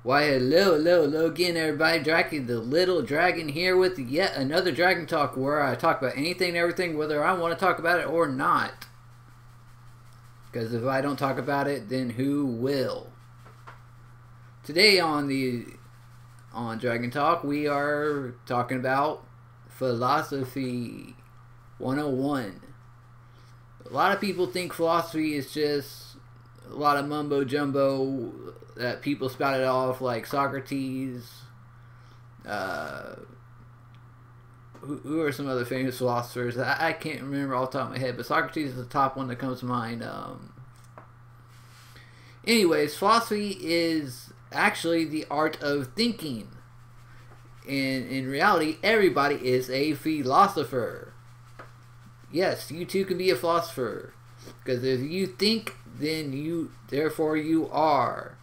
Why, hello again, everybody. Dracky the Little Dragon here with yet another Dragon Talk, where I talk about anything and everything, whether I want to talk about it or not. Because if I don't talk about it, then who will? Today on Dragon Talk, we are talking about Philosophy 101. A lot of people think philosophy is just a lot of mumbo jumbo that people spouted off, like Socrates. Who are some other famous philosophers? I can't remember off the top of my head, but Socrates is the top one that comes to mind. Anyways, philosophy is actually the art of thinking. And in reality, everybody is a philosopher. Yes, you too can be a philosopher. Because if you think, then therefore you are.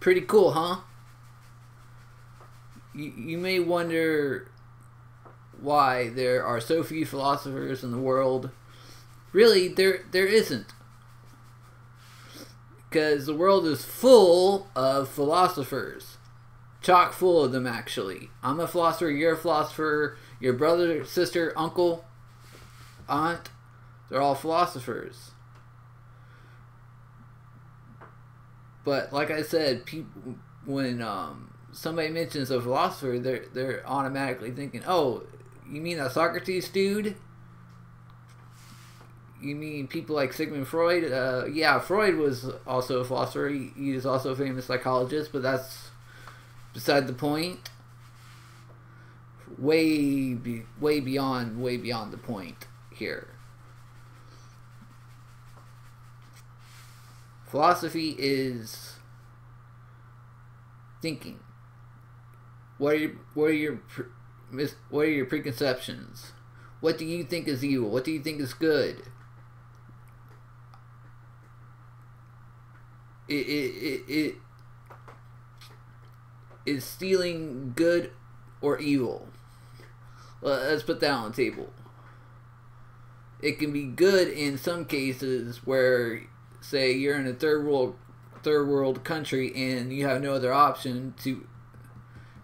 Pretty cool, huh? You may wonder why there are so few philosophers in the world. Really, there isn't. Because the world is full of philosophers. Chock full of them, actually. I'm a philosopher, you're a philosopher, your brother, sister, uncle, aunt, they're all philosophers. But like I said, people, when somebody mentions a philosopher, they're automatically thinking, "Oh, you mean a Socrates dude? You mean people like Sigmund Freud?" Yeah, Freud was also a philosopher. He is also a famous psychologist, but that's beside the point. Way beyond the point here. Philosophy is thinking. What are your preconceptions? What do you think is evil? What do you think is good? Is stealing good or evil? Let's put that on the table. It can be good in some cases where, say, you're in a third world country and you have no other option to,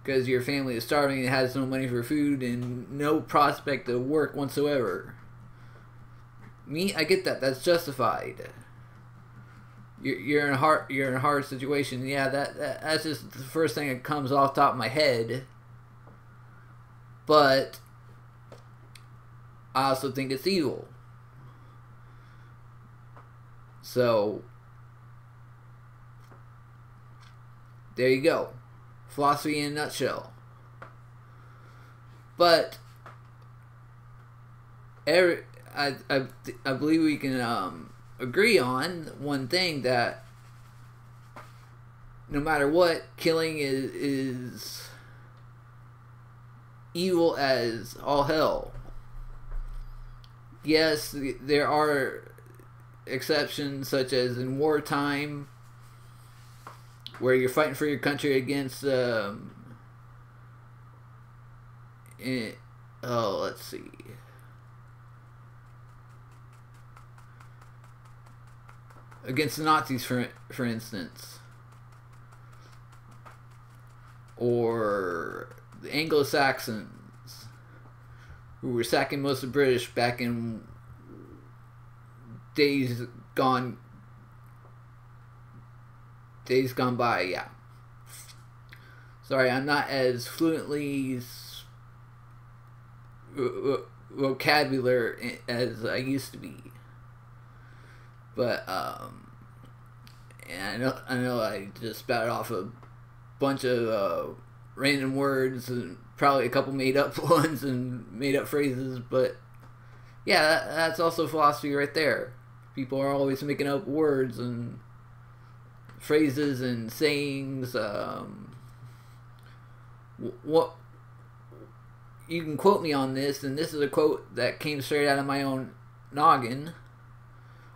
because your family is starving and has no money for food and no prospect of work whatsoever. I get that. That's justified. You're in a hard situation. Yeah, that's just the first thing that comes off the top of my head. But I also think it's evil. So there you go. Philosophy in a nutshell. But I believe we can agree on one thing, that no matter what, killing is evil as all hell. Yes, there are exceptions, such as in wartime, where you're fighting for your country against let's see, against the Nazis, for instance, or the Anglo-Saxons, who were sacking most of the British back in days gone by. Yeah, sorry, I'm not as fluently vocabulary as I used to be, but and I know I just spouted off a bunch of random words and probably a couple made up ones and made up phrases, but yeah, that's also philosophy right there. People are always making up words and phrases and sayings. What you can quote me on this, and this is a quote that came straight out of my own noggin.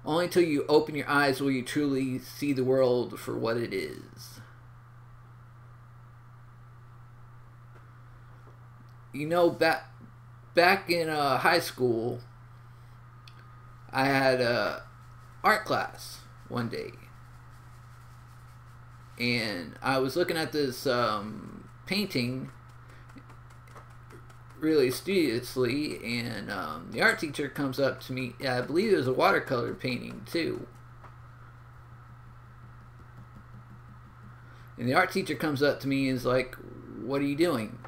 Only till you open your eyes will you truly see the world for what it is. You know, back in high school, I had a art class one day. And I was looking at this painting really studiously, and the art teacher comes up to me. I believe it was a watercolor painting too. And the art teacher comes up to me and is like, "What are you doing?"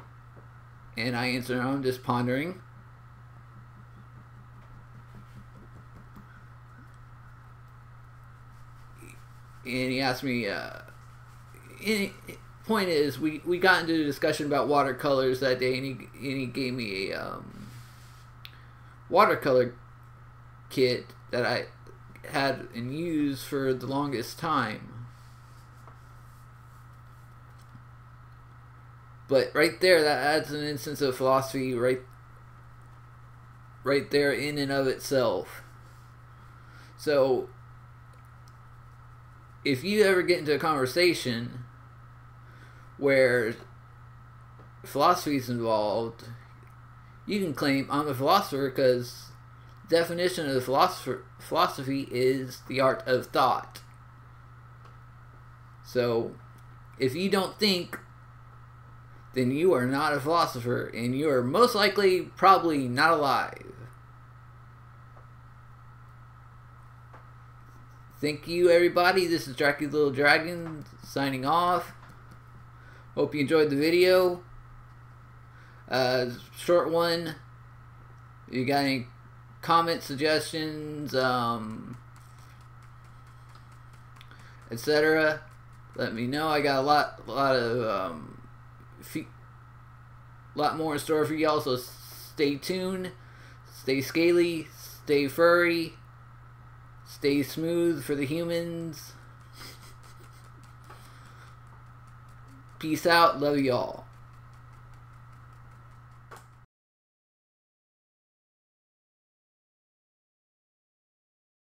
And I answer, "I'm just pondering." And he asked me, point is, we got into a discussion about watercolors that day, and he gave me a watercolor kit that I had and used for the longest time. But right there, that adds an instance of philosophy right there in and of itself. So if you ever get into a conversation where philosophy is involved, you can claim, "I'm a philosopher," because the definition of the philosophy is the art of thought. So if you don't think, then you are not a philosopher, and you are most likely probably not alive. Thank you, everybody. This is Dracula Little Dragon signing off. Hope you enjoyed the video. Short one. If you got any comments, suggestions, etc., let me know. I got a lot more in store for y'all, so stay tuned, stay scaly, stay furry, stay smooth for the humans. Peace out, love y'all.